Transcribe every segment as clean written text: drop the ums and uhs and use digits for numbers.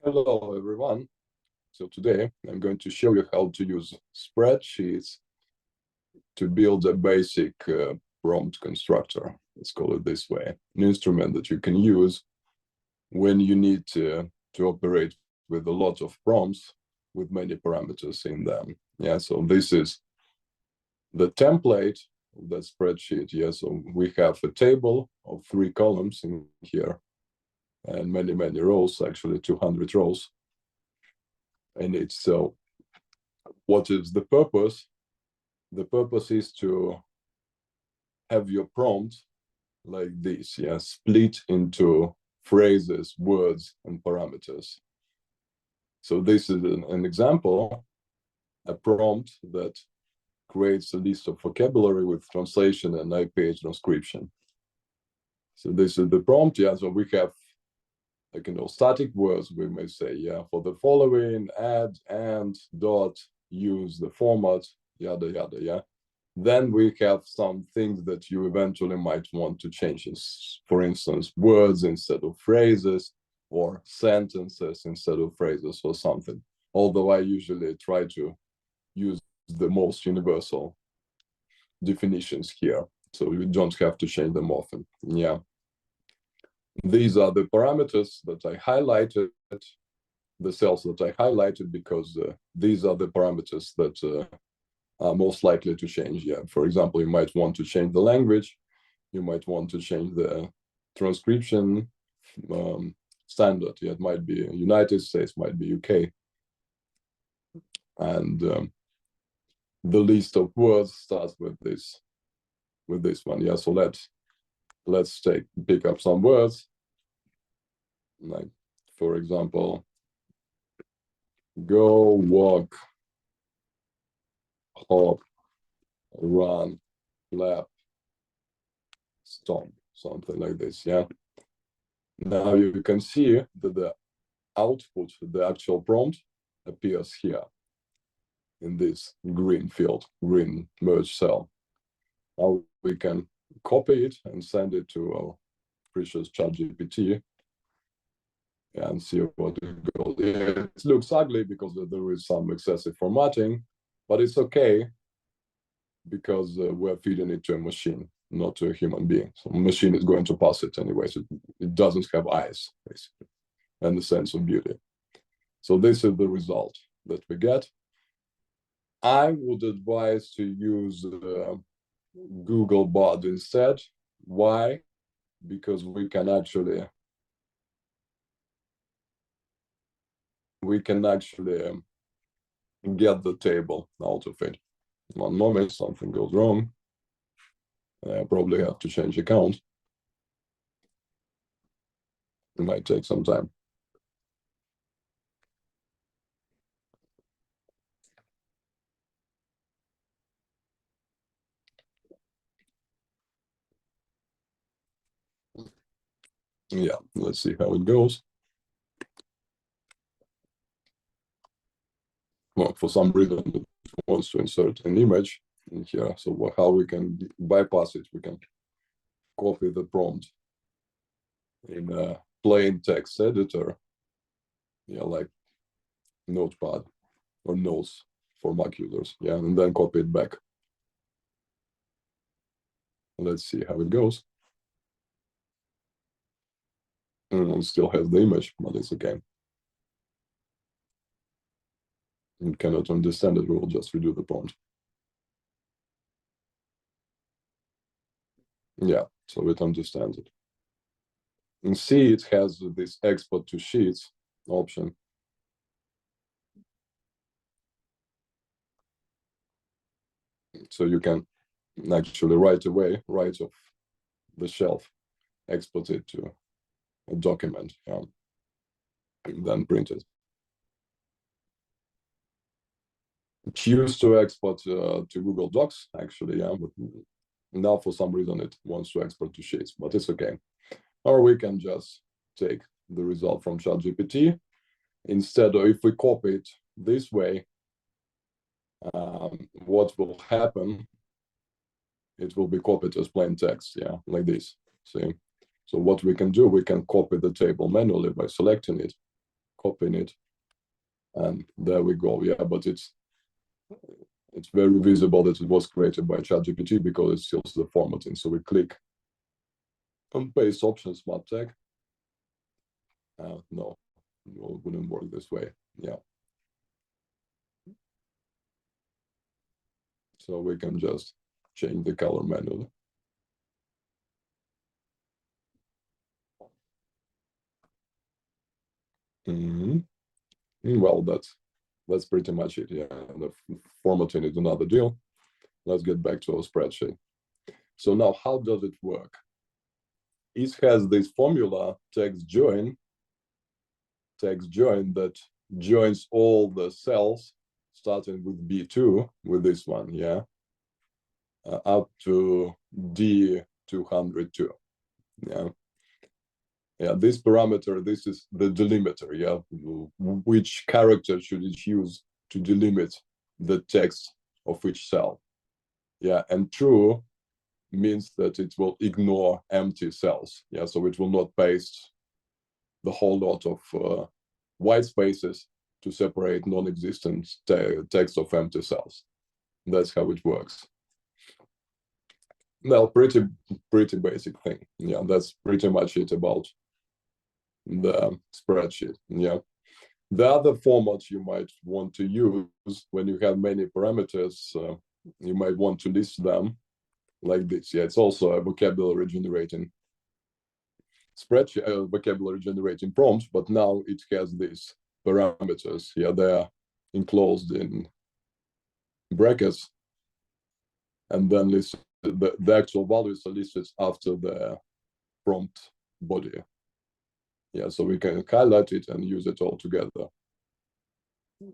Hello, everyone. So today I'm going to show you how to use spreadsheets to build a basic prompt constructor. Let's call it this way. An instrument that you can use when you need to operate with a lot of prompts with many parameters in them. Yeah, so this is the template of that spreadsheet. Yeah, so we have a table of 3 columns in here and many rows, actually 200 rows. And it's so what is the purpose? The purpose is to have your prompt like this, yeah, split into phrases, words, and parameters. So this is an example, a prompt that creates a list of vocabulary with translation and page transcription. So this is the prompt, yeah, so we have, like, static words, we may say, yeah, for the following, add, and, dot, use the format, yada, yada, yeah. Then we have some things that you eventually might want to change. For instance, words instead of phrases, or sentences instead of phrases, or something. Although I usually try to use the most universal definitions here, so you don't have to change them often. Yeah. These are the parameters that I highlighted, the cells that I highlighted, because these are the parameters that are most likely to change. Yeah, for example, you might want to change the language, you might want to change the transcription standard. Yeah, it might be United States, might be UK, and the list of words starts with this one. Yeah, so let's pick up some words, like, for example, go, walk, hop, run, clap, stomp, something like this. Yeah. Now you can see that the output, the actual prompt, appears here in this green field, green merge cell. Now we can copy it and send it to our precious ChatGPT and see what it goes. It looks ugly because there is some excessive formatting, but it's okay because we're feeding it to a machine, not to a human being. So a machine is going to pass it anyway. So it doesn't have eyes, basically, and the sense of beauty. So this is the result that we get. I would advise to use Google Bard instead. Why? Because we can actually get the table out of it. One moment, something goes wrong. I probably have to change account. It might take some time. Yeah, let's see how it goes. Well, for some reason, it wants to insert an image in here. So how we can bypass it? We can copy the prompt in a plain text editor, yeah, like Notepad or Notes for Mac users, yeah, and then copy it back. Let's see how it goes. It still has the image, but it's okay. It cannot understand it. We will just redo the prompt. Yeah, so it understands it. And see, it has this export to sheets option. So you can actually right off the shelf, export it to a document, and then print it. It used to export to Google Docs, actually, yeah, but now for some reason it wants to export to sheets, but it's okay. Or we can just take the result from ChatGPT. Instead, of if we copy it this way, what will happen? It will be copied as plain text, yeah, like this. See? So what we can do, we can copy the table manually by selecting it, copying it, and there we go. Yeah, but it's very visible that it was created by ChatGPT because it steals the formatting. So we click on paste option smart tag. No, it wouldn't work this way. Yeah. So we can just change the color manually. Well, that's pretty much it. Yeah, the formatting is another deal. Let's get back to our spreadsheet. So now, how does it work? It has this formula text join that joins all the cells starting with B2 with this one, yeah, up to D202. Yeah. Yeah, this parameter, this is the delimiter, yeah, which character should it use to delimit the text of each cell. Yeah, and true means that it will ignore empty cells. Yeah, so it will not paste the whole lot of white spaces to separate non-existent text of empty cells. That's how it works. Well, pretty basic thing. Yeah, that's pretty much it about the spreadsheet. Yeah. The other format you might want to use when you have many parameters, you might want to list them like this. Yeah, it's also a vocabulary generating spreadsheet, vocabulary generating prompts, but now it has these parameters. Yeah, they're enclosed in brackets, and then the actual values are listed after the prompt body. Yeah, so we can highlight it and use it all together.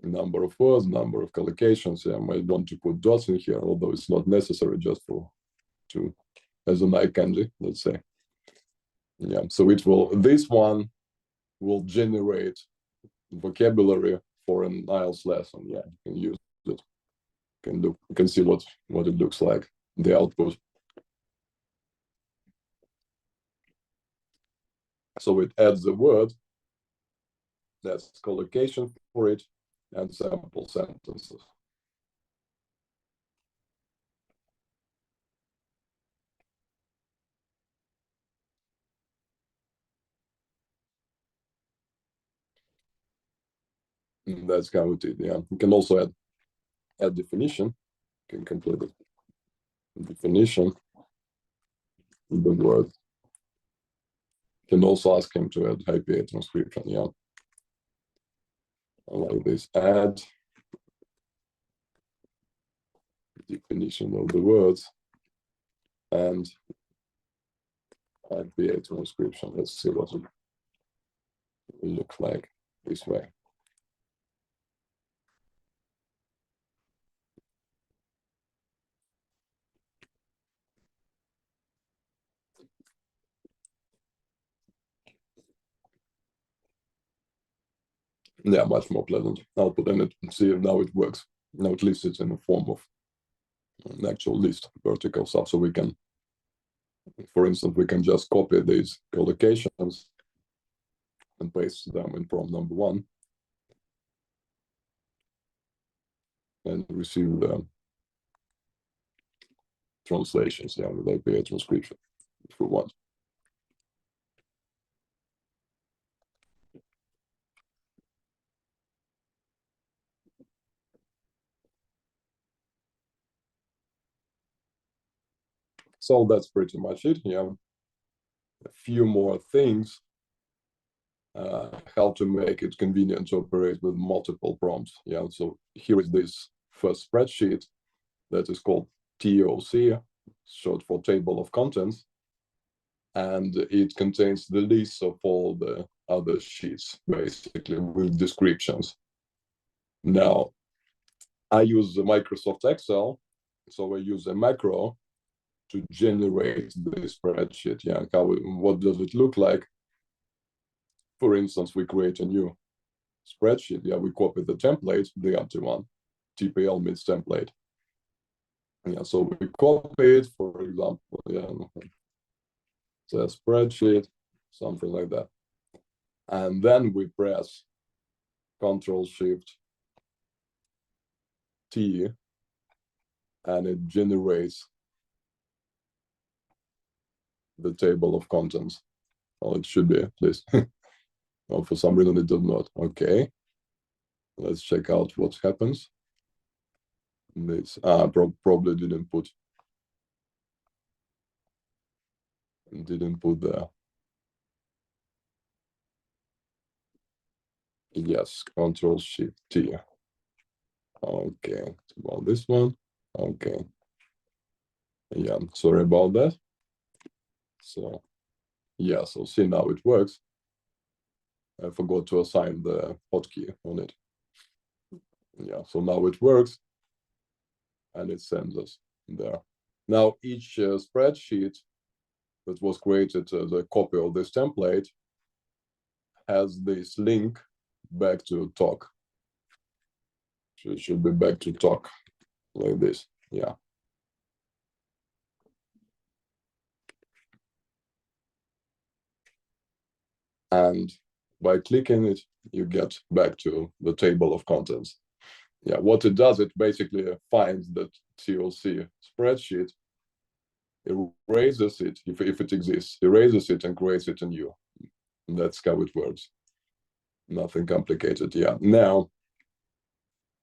Number of words, number of collocations. Yeah, I might want to put dots in here, although it's not necessary, just as an eye candy, let's say. Yeah, so this one will generate vocabulary for an IELTS lesson. Yeah, you can use it. You can see what it looks like, the output. So it adds the word, that's collocation for it, and sample sentences. And that's how it is. Yeah, you can also add definition. You can complete the definition, the word. You can also ask him to add IPA transcription. Yeah, like this. Add definition of the words and IPA transcription. Let's see what it will look like this way. Yeah, much more pleasant output, and see if now it works. Now at least it's in the form of an actual list, vertical stuff. So we can, for instance, we can just copy these collocations and paste them in prompt number 1 and receive the translations, yeah, with APA transcription if we want. So that's pretty much it. Yeah, a few more things. How to make it convenient to operate with multiple prompts. Yeah, so here is this first spreadsheet that is called TOC, short for table of contents, and it contains the list of all the other sheets, basically, with descriptions. Now, I use the Microsoft Excel, so I use a macro to generate the spreadsheet. Yeah, what does it look like? For instance, we create a new spreadsheet. Yeah, we copy the template, the empty one. TPL means template. Yeah, so we copy it, for example, yeah, the spreadsheet, something like that. And then we press Control Shift T, and it generates the table of contents. Well, it should be at least. Well, for some reason it does not. Okay, let's check out what happens. This probably didn't put there. Yes, Control Shift T. Okay, well, this one. Okay, yeah, sorry about that. So yeah, so see, now it works. I forgot to assign the hotkey on it. Yeah, so now it works, and it sends us there. Now each spreadsheet that was created as a copy of this template has this link back to talk. So it should be back to talk like this. Yeah. And by clicking it, you get back to the table of contents. Yeah, what it does, it basically finds that TLC spreadsheet, erases it, if it exists, erases it and creates it anew. And that's how it works. Nothing complicated. Yeah. Now,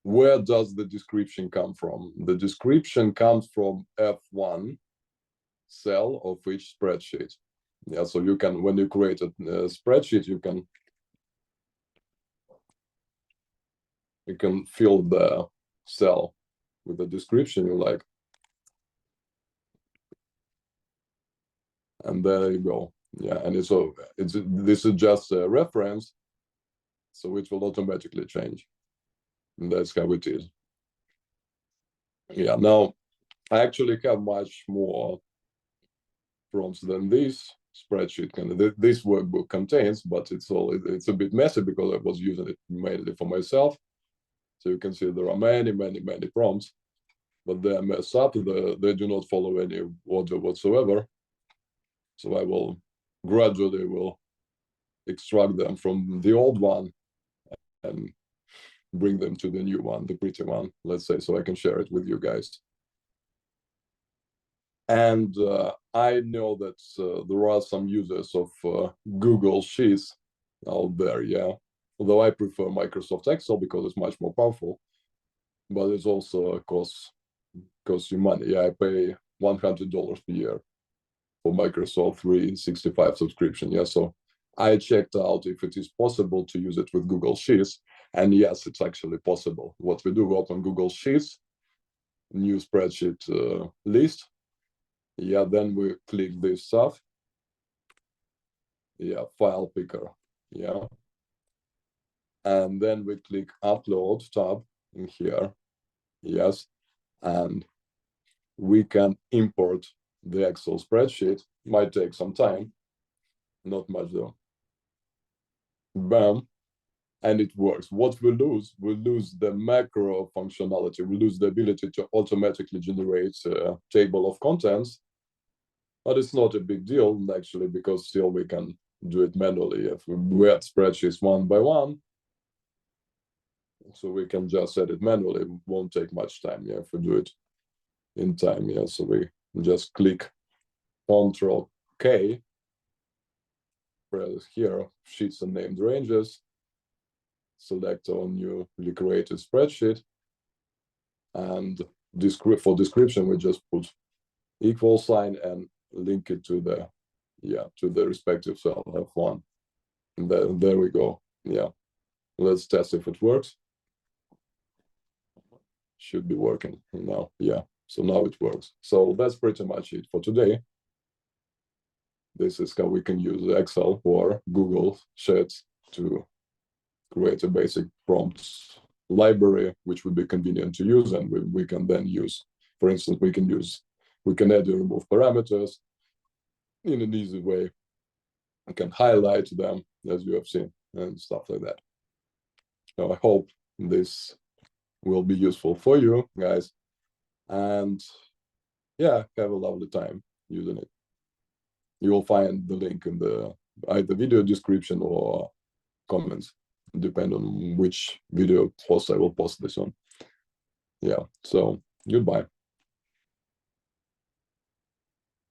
where does the description come from? The description comes from F1 cell of each spreadsheet. Yeah, so you can, when you create a spreadsheet, you can fill the cell with the description you like. And there you go. Yeah, and this is just a reference, so it will automatically change. And that's how it is. Yeah, now I actually have much more prompts than this spreadsheet this workbook contains, but it's a bit messy because I was using it mainly for myself. So you can see there are many prompts, but they're messed up. They do not follow any order whatsoever. So I will gradually extract them from the old one and bring them to the new one, the pretty one, let's say, so I can share it with you guys. And I know that there are some users of Google Sheets out there, yeah. Although I prefer Microsoft Excel because it's much more powerful, but it's also costs you money. Yeah, I pay $100 per year for Microsoft 365 subscription. Yeah, so I checked out if it is possible to use it with Google Sheets, and yes, it's actually possible. What we do, we open Google Sheets, new spreadsheet list. Yeah, then we click this stuff. Yeah, file picker. Yeah, and then we click upload tab in here. Yes, and we can import the Excel spreadsheet. Might take some time, not much though. Bam, and it works. What we lose the macro functionality. We lose the ability to automatically generate a table of contents, but it's not a big deal actually, because still we can do it manually. If we add spreadsheets one by one, so we can just edit manually. It won't take much time. Yeah, if we do it in time. Yeah, so we just click Ctrl K, press here, sheets and named ranges, select our newly created spreadsheet, and for description we just put equal sign and link it to the respective cell F1. And there we go. Yeah, let's test if it works. Should be working now. Yeah, so now it works. So that's pretty much it for today. This is how we can use Excel or Google Sheets to create a basic prompts library, which would be convenient to use, and we can then use, for instance, we can add and remove parameters in an easy way. I can highlight them, as you have seen, and stuff like that. So I hope this will be useful for you guys, and yeah, have a lovely time using it. You will find the link in the either video description or comments. depend on which video post I will post this on. Yeah, so goodbye.